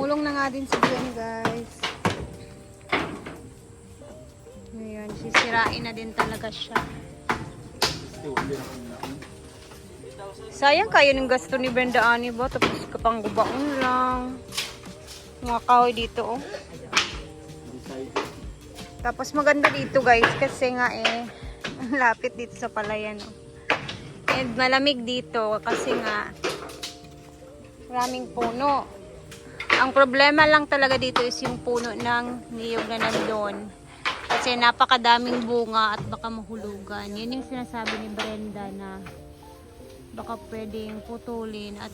Tumulong na nga din si Jen, guys. Ngayon, sisirain na din talaga siya. Sayang kayo ng gasto ni Brenda Ani ba? Tapos kapanggubaon lang. Mga kahoy dito, oh. Tapos maganda dito, guys. Kasi nga lapit dito sa palayan, oh. And malamig dito kasi nga maraming puno. Ang problema lang talaga dito is yung puno ng niyog na nandun. Kasi napakadaming bunga at baka mahulugan. Yun yung sinasabi ni Brenda na baka pwedeng putulin at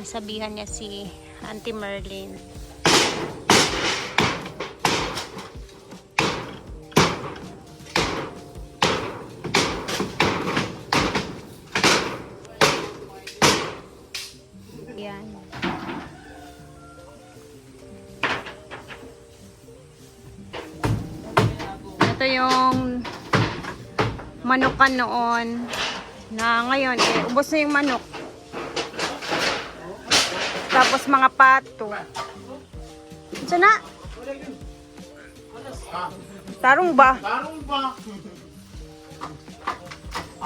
sabihan niya si Auntie Merlin. Yan. Ito yung manukan noon na ngayon ubos na yung manok. Tapos mga pato. Ito na. Tarong ba? Tarong ba?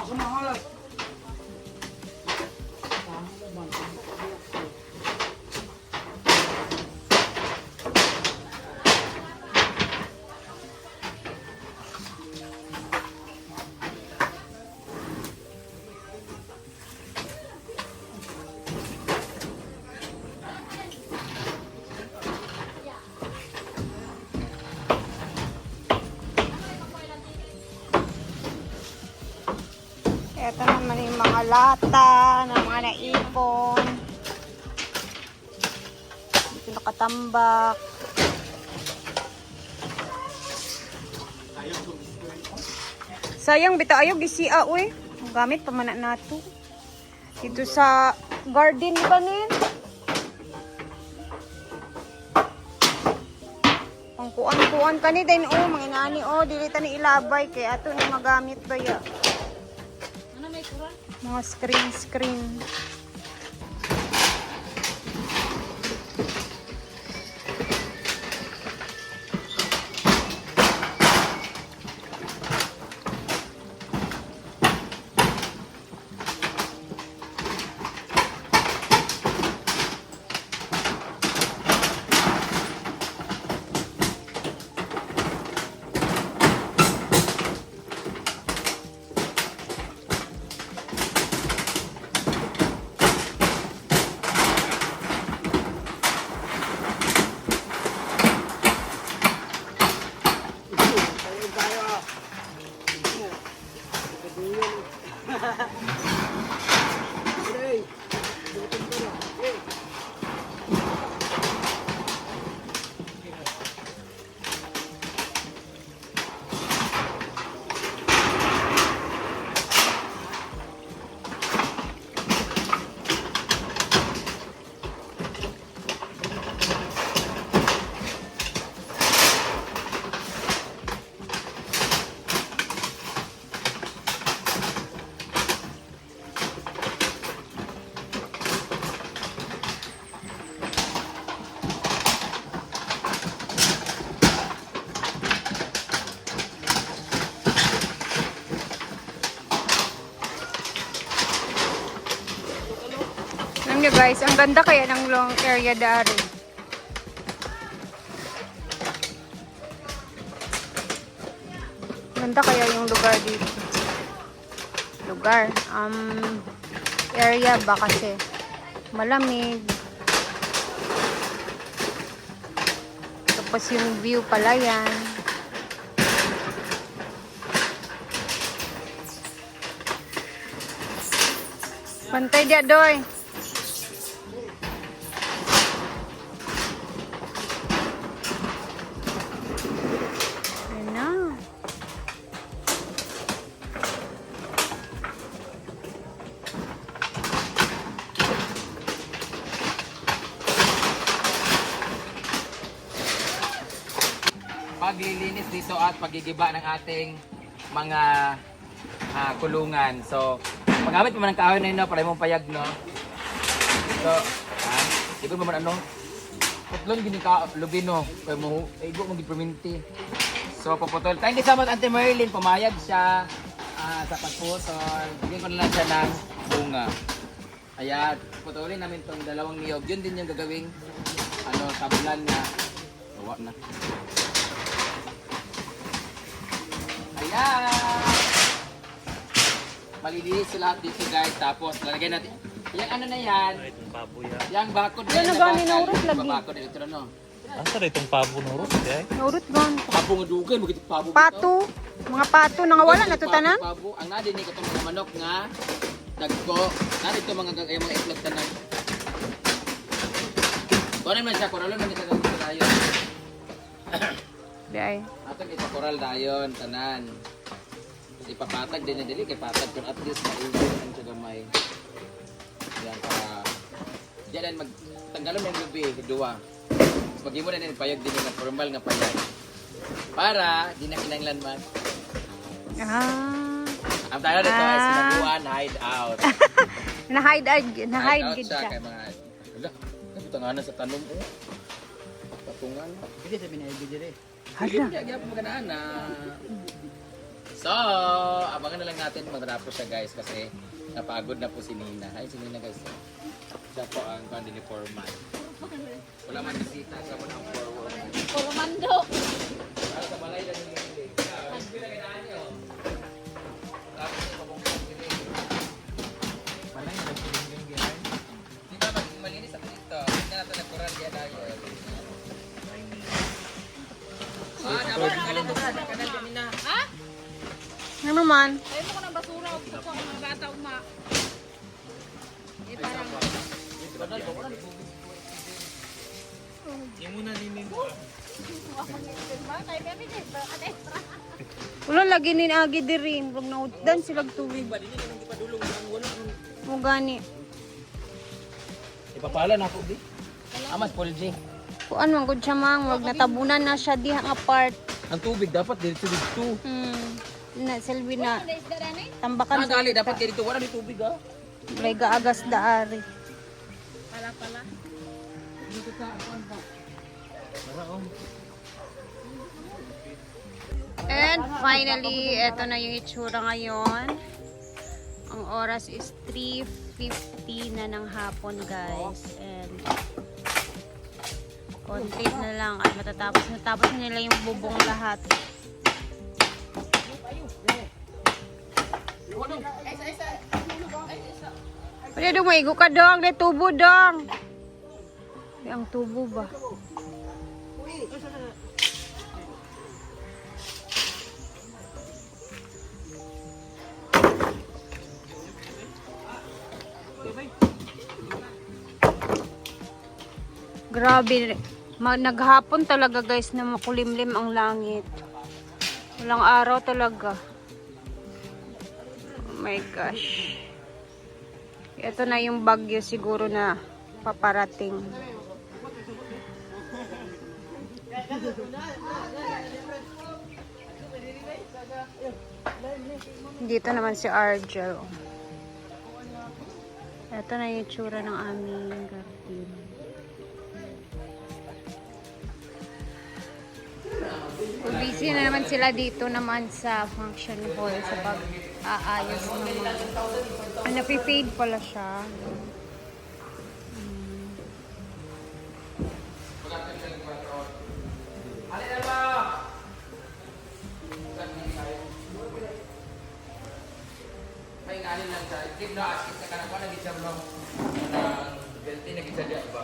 Ako mahalas. Ito naman yung mga lata ng mga naipon. Dito nakatambak. Sayang bita ayaw gisia uy. Ang gamit pamana nato. Dito sa garden kanin. Ang kuan-kuan kani din oh, mga inani oh, dili ta ni ilabay kay ato ni magamit ba ya. Mga screen. Alam nyo guys, ang ganda kaya ng long area dari. Ganda kaya yung lugar dito. Area ba kasi malamig. Tapos yung view pala yan. Pantay dia doy. Ayan na. Paglilinis dito at pagigiba ng ating mga kulungan. So, magamit mo man ng kahoy na yun, no, para mong payag, no? So, ikot mo man ano? Putlon gini ka lubino. Kay mo igo mo giperminti. So paputol. Thank you so much Auntie Merlin, pumayag siya sa pagputol. Bigyan ko na lang siya ng bunga. Ayan, putulin namin tong dalawang niyog. Yun din yung gagawing tabulan na. Bawa na. Ayan. Malilinis sa lahat dito guys. Tapos lalagay natin. Yung ano na yan. Itong pabo yan. Yung bakod Yan na gani na urot lagi. Bakod dito no. Asa rin itong pabo ng rus, eh? Naurot gan. Pabo nga dugay, magiti pabo. Pato. Mga pato na nga wala na to tanan. Pabo. Ang nadi ni katong mga manok nga dagko. Nadi to mga mga itlog tanan. Kuno man siya koralon man kita dito dayon. Di ay. Atong ipakoral dayon tanan. Ipapatag din na dili kay patag kun at least maigo ang siya gamay. Yan para diyan magtanggalon ng lubi duwa. Pag-imo na payag din nga formal nga payag. Para di na kinanglan man. Ang tayo dito ay sinabuan hide out. Na-hide gid siya. Kay mga wala. Nabutanganan sa tanong eh. Patungan. Hindi sa binayag dire. Hala. Hindi pa maganaan na. So, abangan na lang natin magtapos siya guys kasi napagod na po si Nina. Ay si Nina guys. Siya po ang pandini foreman. Wala man bisita, siya po ang foreman. Formando. Para sa balay lang yung hindi. Ang pinagandaan niyo. Tapos yung pabungkong hindi. Balay na lang yung hindi. Di ba malinis ako dito? Hindi na natin nagkuran diya tayo. Dapat kalin to ka. Kanan din na. Ha? Ano man? Ayaw mo ko ng basura o kuko ang mga bata uma. Eh parang Yung muna nining kay kami din ba ate. Wala lagi ni agi dirin. Wag na utdan sila tubig. Mo gani. Ipapala na ako di. Amas Polji. Kuan man gud siya mang wag natabunan na siya diha nga part. Ang tubig dapat dito dito. Na selvi na Ano isda rin eh? tambakan Ang gali dapat dito wala di tubig ha. Lay gaagas daari. Pala. Dito ka kuan ba? And finally, eto na yung itsura ngayon. Ang oras is 3:50 na ng hapon, guys. And konti na lang at natapos na nila yung bubong lahat. Pwede dong maigo ka dong, de tubo dong. Ang tubo ba? Grabe, naghapon talaga guys na makulimlim ang langit. Walang araw talaga. Oh my gosh. Ito na yung bagyo siguro na paparating. Dito naman si Argel. Ito na yung itsura ng aming garden. Busy na naman sila dito naman sa function hall sa pag-aayos naman. Napi-fade pala siya. May nganin lang sa ikip na asin sa kanan ko nag-isam no. Belti nag-isa ba?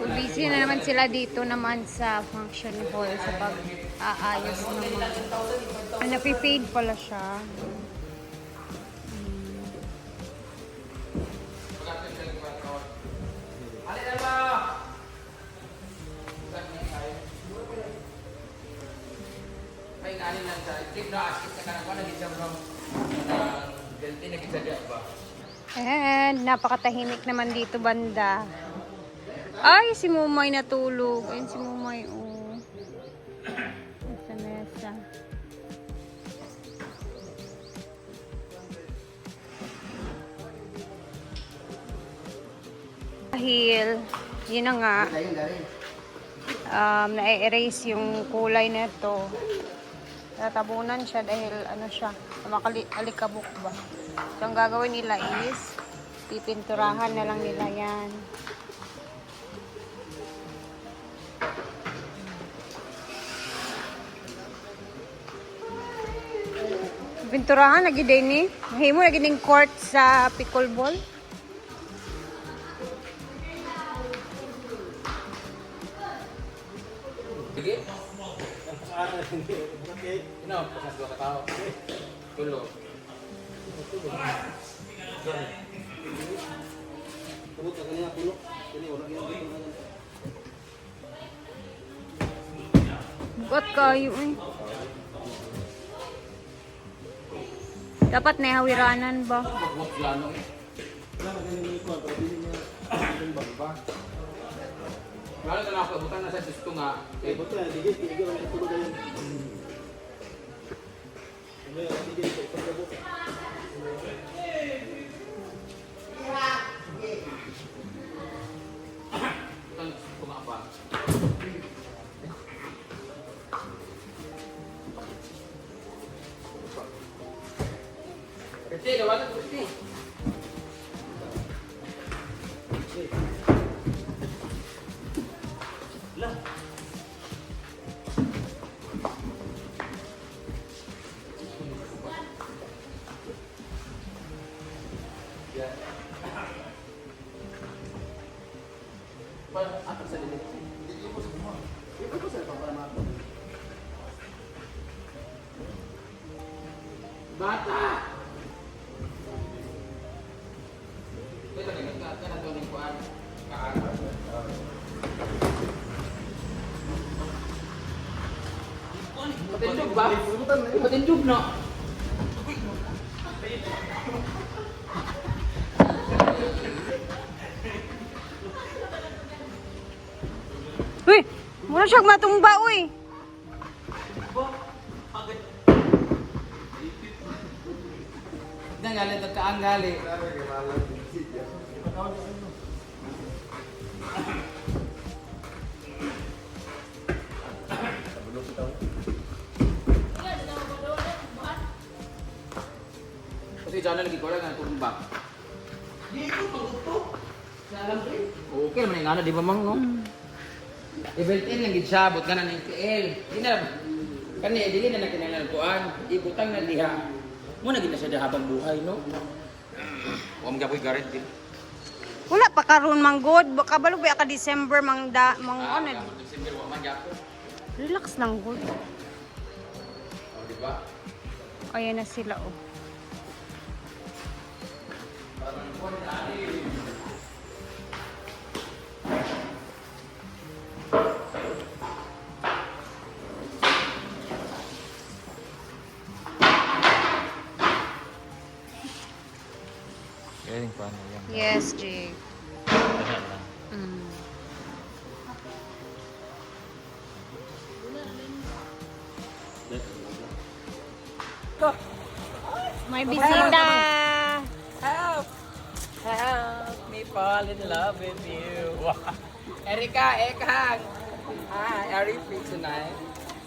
Busy na naman sila dito naman sa function hall sa pag-aayos naman. Napi-fade pala siya. May nganin lang sa ikip na asin sa kanan ko nag-isam no. Belti nag-isa ba? And napakatahimik naman dito banda. Ay, si Mumay natulog. Ayun si Mumay, oh. Sa mesa. Dahil Yun na nga. Na-erase yung kulay na ito. Tatabunan siya dahil ano siya, alikabok ba. So, ang gagawin nila is pipinturahan na lang nila yan. Pinturahan lagi din ni. Mahimo lagi ning court sa pickleball. Sige. Ino, pasas dua ka tao. Tulo. Bukat kayo eh. Dapat nahawiranan ba? Wag plano eh. Wala na ako, butan na sa gusto nga. Eh, butan gusto nga pa. Kasi, gawa na kasi. Bata! Ito na, nagkakata na ito ng kuhaan. Patindog ba? Patindog na. Uy! Mura siyang matumba, uy! Galit at kaanggali. Kasi dyan na lagi ko lang ang tumbak. Okay naman yung ano, di ba mang no? I-built-in lang gid siya, but ka na ng TL. Di na, kani, dili na nakinalagpuan. Ibutang na diha. Muna gid na siya habang buhay, no? Huwag mo gapoy guarantee. Wala pa karon manggod. Kabalo ba ka December ano? December, huwag man gapoy. Relax lang good. O, di ba? Ayan na sila, oh. Galing pa na yan. Yes, Jake. Ganyan lang. Mm. May bisita. Help! Help me fall in love with you. Erika, Ekang. Hi, are you free tonight?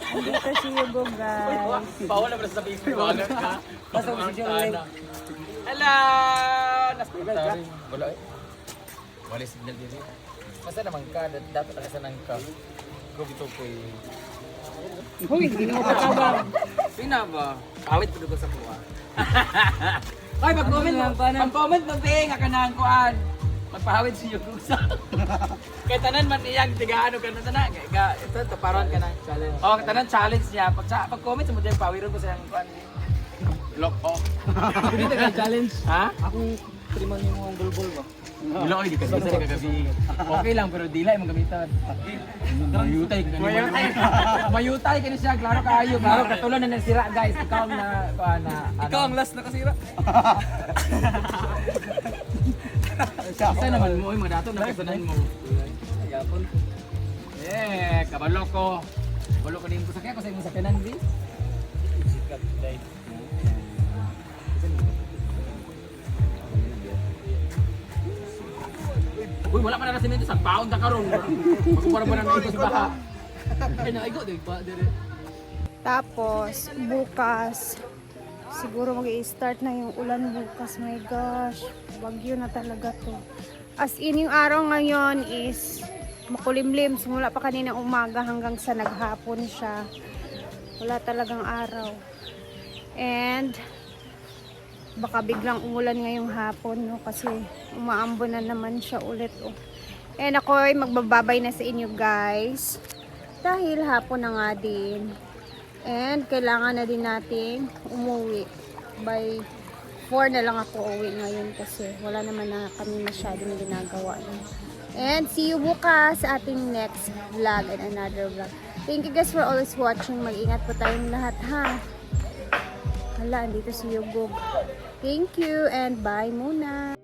Dito si Hugo, guys. Paula na sa baby water ka. Basta mo siya. Hello! Nasipitari. Wala eh. Wala signal dito. Masa naman ka, dapat nakasanang ka. Go ito ko eh. Huy, hindi mo patawag. Pina ba? Pawit pa ko sa kuha. Ay, pag-comment mo, Bing, akanang kuhaan. Magpahawid si Yukusa. Kaya tanan man iyang tigaano ka na tanan. Ito, taparon ka na. Challenge. Oh, tanan challenge niya. Pag-comment mo din, pawiron ko sa iyang kuhaan. Lock off. Dito ka challenge? Ha? Ako, triman yung mga bulbul ba? Wala ko, hindi kasi sa kagabi. Okay lang, pero di lang magamitan. Mayutay ka Mayutay ka na siya, klaro kayo. Klaro, katulad na nasira guys. Ikaw ang Ikaw ang last na kasira. Isa naman mo, mga dato na kasanan mo. Yapon. Kabalo ko. Kabalo ko din ko sakya ko sa imong sakyanan, di? Sikat, day. Uy, wala pa na nasimento sa pound ka karon. Magkumpara ba ng ito sa baka? Ay, naigo, di ba? Dire. Tapos, bukas, siguro mag-i-start na yung ulan bukas. My gosh, bagyo na talaga to. As in, yung araw ngayon is makulimlim. Simula pa kanina umaga hanggang sa naghapon siya. Wala talagang araw. And, baka biglang umulan ngayong hapon, no? Kasi umaambon na naman siya ulit, oh. And ako ay magbababay na sa inyo, guys. Dahil hapon na nga din. And kailangan na din nating umuwi. By 4 na lang ako uwi ngayon kasi wala naman na kami masyadong ginagawa. And see you bukas sa ating next vlog and another vlog. Thank you guys for always watching. Mag-ingat po tayong lahat, ha. Hala, andito si Yugog. Thank you and bye muna.